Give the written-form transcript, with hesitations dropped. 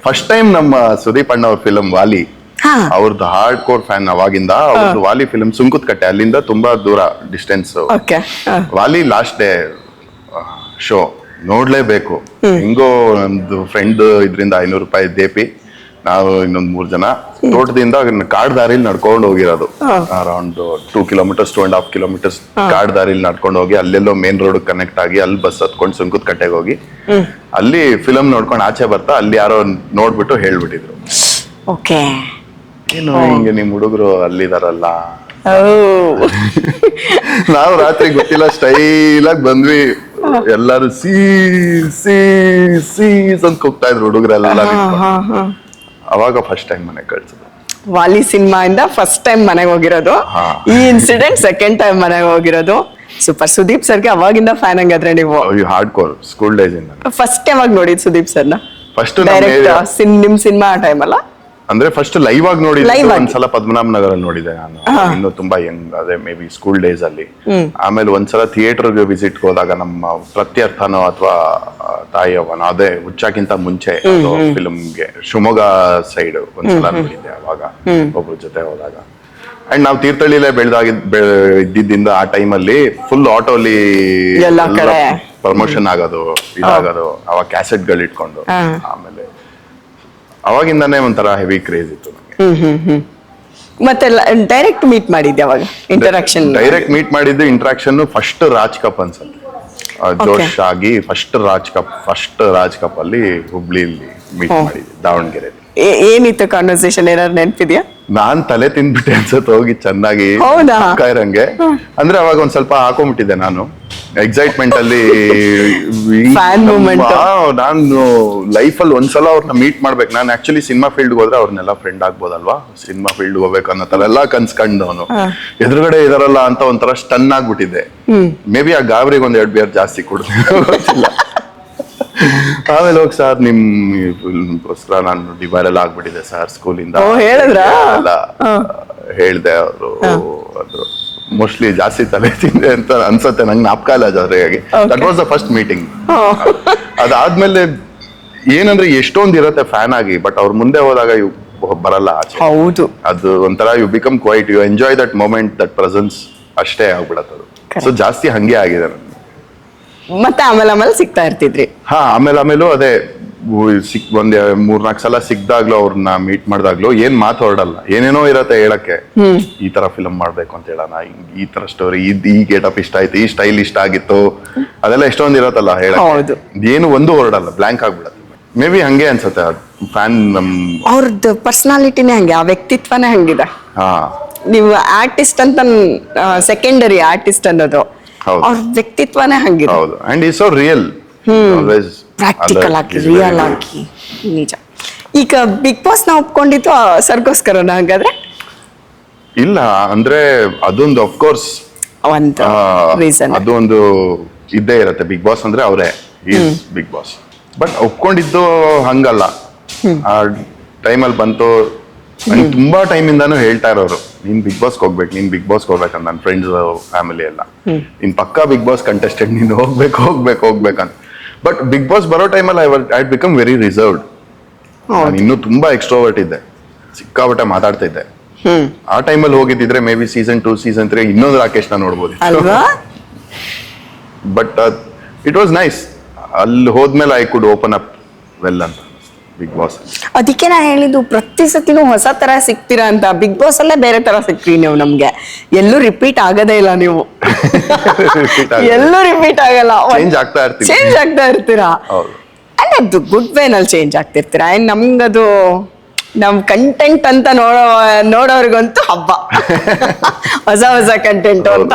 First time ನಮ್ಮ ಸುದೀಪ್ ಅಣ್ಣ ಅವ್ರ ಫಿಲಂ ವಾಲಿ, ಅವ್ರದ್ದು ಹಾರ್ಡ್ ಕೋರ್ ಫ್ಯಾನ್ ಅವಾಗಿಂದ. ಅವ್ರದ್ದು ವಾಲಿ ಫಿಲಂ ಸುಂಕುತ್ಕಟ್ಟೆ, ಅಲ್ಲಿಂದ ತುಂಬಾ ದೂರ ಡಿಸ್ಟೆನ್ಸ್. ವಾಲಿ ಲಾಸ್ಟ್ ಡೇ ಶೋ ನೋಡ್ಲೇಬೇಕು. ಹಿಂಗೋ ನಮ್ದು ಫ್ರೆಂಡ್ ಇದ್ರಿಂದ 500 ರೂಪಾಯಿ ದೇಪಿ, ನಾವು ಇನ್ನೊಂದ್ 3 ಜನ ತೋಟದಿಂದ ಕಾಡ್ ದಾರಿಲಿ ನಡ್ಕೊಂಡು ಹೋಗಿರೋದು. ಅರೌಂಡ್ 2 ಕಿಲೋಮೀಟರ್ಸ್ 2.5 ಕಿಲೋಮೀಟರ್ಸ್ ಕಾಡ್ ದಾರಿಲಿ ನಡ್ಕೊಂಡು ಹೋಗಿ ಅಲ್ಲೆಲ್ಲೋ ಮೇನ್ ರೋಡ್ ಕನೆಕ್ಟ್ ಆಗಿ ಅಲ್ಲಿ ಬಸ್ ಹತ್ಕೊಂಡು ಸುಂಕುತ್ಕಟ್ಟೆಗೆ ಹೋಗಿ ಅಲ್ಲಿ ಫಿಲಂ ನೋಡ್ಕೊಂಡು ಆಚೆ ಬರ್ತಾ ಅಲ್ಲಿ ಯಾರೋ ನೋಡ್ಬಿಟ್ಟು ಹೇಳ್ಬಿಟ್ಟಿದ್ರು, ಏನು ಹಿಂಗೆ ನಿಮ್ ಹುಡುಗರು ಅಲ್ಲಿದಾರಲ್ಲ. ನಾವು ರಾತ್ರಿ ಗೊತ್ತಿಲ್ಲ ಸ್ಟೈಲ್ ಆಗಿ ಬಂದ್ವಿ, ಎಲ್ಲಾರು ಸೀಸ್ ಅಂತ ಹೋಗ್ತಾ ಇದ್ರು ಹುಡುಗರೆಲ್ಲ. ಅವಾಗ ಫಸ್ಟ್ ಟೈಮ್ ಮನೆಗೆ ಕಳ್ಸಿದ್ರು. ವಾಲಿ ಸಿನಿಮಾ ಇಂದ ಫಸ್ಟ್ ಟೈಮ್ ಮನೆಗೆ ಹೋಗಿರೋದು, ಈ ಇನ್ಸಿಡೆಂಟ್ ಸೆಕೆಂಡ್ ಟೈಮ್ ಮನೆಗೆ ಹೋಗಿರೋದು. ಸೂಪರ್. ಸುದೀಪ್ ಸರ್ಗೆ ಅವಾಗಿಂದ ಫ್ಯಾನ್ ಹಂಗಾದ್ರೆ ನೀವು? ಹಾರ್ಡ್ ಕೋರ್ ಸ್ಕೂಲ್ ಡೇಸ್ ಇಂದ. ಫಸ್ಟ್ ಯಾವಾಗ ನೋಡಿದ್ ಸುದೀಪ್ ಸರ್ನ? ಫಸ್ಟ್ ಡೈರೆಕ್ಟ್ ನಿಮ್ ಸಿನಿಮಾ ಟೈಮ್ ಅಲ್ಲ ಅಂದ್ರೆ ಫಸ್ಟ್ ಲೈವ್ ಆಗಿ ನೋಡಿದ್ದೆ ಒಂದ್ಸಲ ಪದ್ಮನಾಭ ನಗರಲ್ಲಿ ನೋಡಿದೆ ನಾನು, ಇನ್ನು ತುಂಬಾ ಯಂಗ್, ಅದೇ ಮೇ ಬಿ ಸ್ಕೂಲ್ ಡೇಸ್ ಅಲ್ಲಿ. ಆಮೇಲೆ ಒಂದ್ಸಲ ಥಿಯೇಟರ್ಗೆ ವಿಸಿಟ್ ಹೋದಾಗ ನಮ್ಮ ಪ್ರತ್ಯರ್ಥನೋ ಅಥವಾ ತಾಯಿಯವನೋ ಅದೇ ಹುಚ್ಚಾಕಿಂತ ಮುಂಚೆ ಫಿಲ್ಮ್ಗೆ ಶಿವಮೊಗ್ಗ ಸೈಡ್ ಒಂದ್ಸಲ ನೋಡಿದ್ದೆ ಅವಾಗ ಒಬ್ರ ಜೊತೆ ಹೋದಾಗ. ಅಂಡ್ ನಾವು ತೀರ್ಥಹಳ್ಳಿಲೇ ಇದ್ದಿದ್ದರಿಂದ ಆ ಟೈಮಲ್ಲಿ ಫುಲ್ ಆಟೋಲಿ ಪ್ರಮೋಷನ್ ಆಗೋದು ಇದಾಗೋದು, ಅವಾಗ ಕ್ಯಾಸೆಟ್ಗಳು ಇಟ್ಕೊಂಡು. ಆಮೇಲೆ ಅವಾಗಿಂದಾನೇ ಒಂಥರ ಹೆವಿ ಕ್ರೇಜ್ ಇತ್ತು ನನಗೆ. ಮತ್ತೆ ಡೈರೆಕ್ಟ್ ಮೀಟ್ ಮಾಡಿದ್ದೆ ಅವಾಗ? ಇಂಟರಾಕ್ಷನ್ ಡೈರೆಕ್ಟ್ ಮೀಟ್ ಮಾಡಿದ್ದು ಇಂಟ್ರಾಕ್ಷನ್ ಫಸ್ಟ್ ರಾಜ್ ಕಪ್ ಅನ್ಸುತ್ತೆ, ಜೋಶ್ ಆಗಿ ಫಸ್ಟ್ ರಾಜ್ ಕಪ್ ಅಲ್ಲಿ ಹುಬ್ಳಿಲಿ ಮೀಟ್ ಮಾಡಿದ್ದೆ, ದಾವಣಗೆರೆಯಲ್ಲಿ. ಏನಿತ್ತು ಕಾನ್ವರ್ಸೇಷನ್, ಏನಾದ್ರು ನೆನಪಿದ್ಯಾ? ನಾನ್ ತಲೆ ತಿಂದ್ಬಿಟ್ಟೆ ಅನ್ಸತ್ ಹೋಗಿ ಚೆನ್ನಾಗಿ ಇರಂಗೆ. ಅಂದ್ರೆ ಅವಾಗ ಒಂದ್ ಸ್ವಲ್ಪ ಹಾಕೊಂಡ್ಬಿಟ್ಟಿದ್ದೆ ನಾನು ಎಕ್ಸೈಟ್ಮೆಂಟ್ ಅಲ್ಲಿ. ನಾನು ಲೈಫ್ ಅಲ್ಲಿ ಒಂದ್ಸಲ ಅವ್ರನ್ನ ಮೀಟ್ ಮಾಡ್ಬೇಕು. ನಾನು ಆಕ್ಚುಲಿ ಸಿನಿಮಾ ಫೀಲ್ಡ್ ಹೋದ್ರೆ ಅವ್ರನ್ನೆಲ್ಲ ಫ್ರೆಂಡ್ ಆಗ್ಬೋದಲ್ವಾ, ಸಿನಿಮಾ ಫೀಲ್ಡ್ ಹೋಗ್ಬೇಕು ಅನ್ನೋ ತರ ಎಲ್ಲ ಕನ್ಸ್ಕೊಂಡವನು. ಎದುರುಗಡೆ ಇದಾರಲ್ಲ ಅಂತ ಒಂಥರ ಸ್ಟನ್ ಆಗ್ಬಿಟ್ಟಿದ್ದೆ. ಮೇ ಬಿ ಆ ಗಾಬರಿಗೆ 1-2 ಬಿಯರ್ ಜಾಸ್ತಿ ಕುಡ್ದಿಲ್ಲ. ಆಮೇಲೆ ಹೋಗಿ ಸರ್ ನಿಮ್ಗೋಸ್ಕರ ನಾನು ಡಿವೈರಲ್ ಆಗ್ಬಿಟ್ಟಿದೆ ಸರ್ ಸ್ಕೂಲಿಂದ ಹೇಳ್ದೆ. ಅವರು ಅದ್ರು ಮೋಸ್ಟ್ಲಿ ಜಾಸ್ತಿ ತಲೆ ತಿಂದೆ ಅಂತ ಅನ್ಸತ್ತೆ ನಂಗೆ, ಜ್ಞಾಪಕ ಇಲ್ಲ ಜಾಸ್ತಿ. That was the first meeting. ಅದಾದ್ಮೇಲೆ ಏನಂದ್ರೆ ಎಷ್ಟೊಂದು ಇರತ್ತೆ ಫ್ಯಾನ್ ಆಗಿ, ಬಟ್ ಅವ್ರ ಮುಂದೆ ಹೋದಾಗ ಬರಲ್ಲ ಆಚೆ. ಹೌದು, ಅದು ಒಂಥರ you become quiet, you enjoy that moment, that presence ಅಷ್ಟೇ ಆಗ್ಬಿಡತ್ತದು. ಸೊ ಜಾಸ್ತಿ ಹಂಗೆ ಆಗಿದೆ ನನಗೆ. ಮತ್ತೆ ಆಮೇಲೆ ಸಿಗ್ತಾ ಇರ್ತಿದ್ರಿ? ಆಮೇಲೂ ಅದೇ ಒಂದ್ 3-4 ಸಲ ಸಿಕ್ದಾಗ್ಲೂ ಅವ್ರನ್ನ ಮೀಟ್ ಮಾಡ್ದಾಗ್ಲೂ ಏನ್ ಮಾತು ಹೊರಡಲ್ಲ, ಏನೇನೋ ಇರತ್ತೆ ಹೇಳಕ್ಕೆ. ಈ ತರ ಫಿಲಂ ಮಾಡ್ಬೇಕು ಅಂತ ಹೇಳೋಣ, ಈ ತರ ಸ್ಟೋರಿ, ಈ ಗೇಟಪ್ ಇಷ್ಟ ಆಯ್ತು, ಈ ಸ್ಟೈಲ್ ಇಷ್ಟ ಆಗಿತ್ತು, ಅದೆಲ್ಲ ಎಷ್ಟೊಂದ್ ಇರತ್ತಲ್ಲ ಹೇಳಕ್ಕೆ. ಏನು ಒಂದು ಹೊರಡಲ್ಲ, ಬ್ಲಾಂಕ್ ಆಗ್ಬಿಡತ್ತೆ. ಮೇ ಬಿ ಹಂಗೆ ಅನ್ಸತ್ತೆ ಫ್ಯಾನ್. ಅವ್ರದ್ದು ಪರ್ಸನಾಲಿಟಿನೇ ಹಂಗೆ, ಆ ವ್ಯಕ್ತಿತ್ವನೇ ಹಂಗಿದೆ. ನೀವು ಆರ್ಟಿಸ್ಟ್ ಅಂತ ಸೆಕೆಂಡರಿ ಆರ್ಟಿಸ್ಟ್ ಅನ್ನೋದು, ಅವ್ರ ವ್ಯಕ್ತಿತ್ವನೇ ಹಂಗಿದೆ. ಹೌದು, and is so real, always practical ಆಗಿ, ರಿಯಲ್ ಆಗಿ. ನಿಜ. ಈಗ ಬಿಗ್ ಬಾಸ್ ನ ಒಪ್ಕೊಂಡಿದ್ದು ಸರ್ಗೋಸ್ಕರನ ಹಾಗಾದ್ರೆ? ಇಲ್ಲ, ಅಂದ್ರೆ ಅದೊಂದು ಆಫ್ ಕೋರ್ಸ್ ಒಂದು ರೀಸನ್, ಅದು ಒಂದು ಇದ್ದೇ ಇರತ್ತೆ. ಬಿಗ್ ಬಾಸ್ ಅಂದ್ರೆ ಅವರೇ ಬಿಗ್ ಬಾಸ್. ಬಟ್ ಒಪ್ಕೊಂಡಿದ್ದು ಹಂಗಲ್ಲ. ಆ ಟೈಮಲ್ಲಿ ಬಂತು, ನಂಗೆ ತುಂಬಾ ಟೈಮ್ ಇಂದಾನು ಹೇಳ್ತಾ ಇರೋರು, ನೀನ್ ಬಿಗ್ ಬಾಸ್ ಹೋಗ್ಬೇಕಂತ ನನ್ನ ಫ್ರೆಂಡ್ಸ್ ಫ್ಯಾಮಿಲಿ ಎಲ್ಲ. ನೀನ್ ಪಕ್ಕಾ ಬಿಗ್ ಬಾಸ್ ಕಂಟೆಸ್ಟೆಂಟ್, ನೀನ್ ಹೋಗ್ಬೇಕಂತ. ಬಟ್ ಬಿಗ್ ಬಾಸ್ ಬರೋ ಟೈಮಲ್ಲಿ ಐ ಬಿಕಮ್ ವೆರಿ ರಿಸರ್ವ್ಡ್. ನಾನು ಇನ್ನೂ ತುಂಬಾ ಎಕ್ಸ್ಟ್ರೋವರ್ಟ್ ಇದ್ದೆ, ಸಿಕ್ಕಾಪಟ್ಟೆ ಮಾತಾಡ್ತಾ ಇದ್ದೆ. ಆ ಟೈಮಲ್ಲಿ ಹೋಗಿದ್ದಿದ್ರೆ ಮೇ ಬಿ ಸೀಸನ್ 2 ಸೀಸನ್ 3 ಇನ್ನೊಂದು ರಾಕೇಶ್ನ ನೋಡ್ಬೋದು. But it was nice. ಅಲ್ಲಿ ಹೋದ್ಮೇಲೆ I could open up well ಅಂತ ಬಿಗ್ ಬಾಸ್. ಅದಕ್ಕೆ ನಾ ಹೇಳಿದ್ದು, ಪ್ರತಿ ಸತಿನೂ ಹೊಸ ತರ ಸಿಗ್ತೀರಾ ಅಂತ. ಬಿಗ್ ಬಾಸ್ ಅಲ್ಲೇ ಬೇರೆ ತರ ಸಿಕ್ತೀರಿ ನೀವು ನಮ್ಗೆ, ಎಲ್ಲೂ ರಿಪೀಟ್ ಆಗದೇ ಇಲ್ಲ ನೀವು. ಎಲ್ಲೂ ರಿಪೀಟ್ ಆಗಲ್ಲ, ಚೇಂಜ್ ಆಗ್ತಾ ಇರ್ತೀರಾ. ಅಂಡ್ ಅದು ಗುಡ್ ವೇನಲ್ಲಿ ಚೇಂಜ್ ಆಗ್ತಿರ್ತೀರಾ. ಅಂಡ್ ನಮ್ಗದು ನಮ್ ಕಂಟೆಂಟ್ ಅಂತ ನೋಡೋರ್ಗಂತೂ ಹಬ್ಬ, ಹೊಸ ಕಂಟೆಂಟ್ ಅಂತ.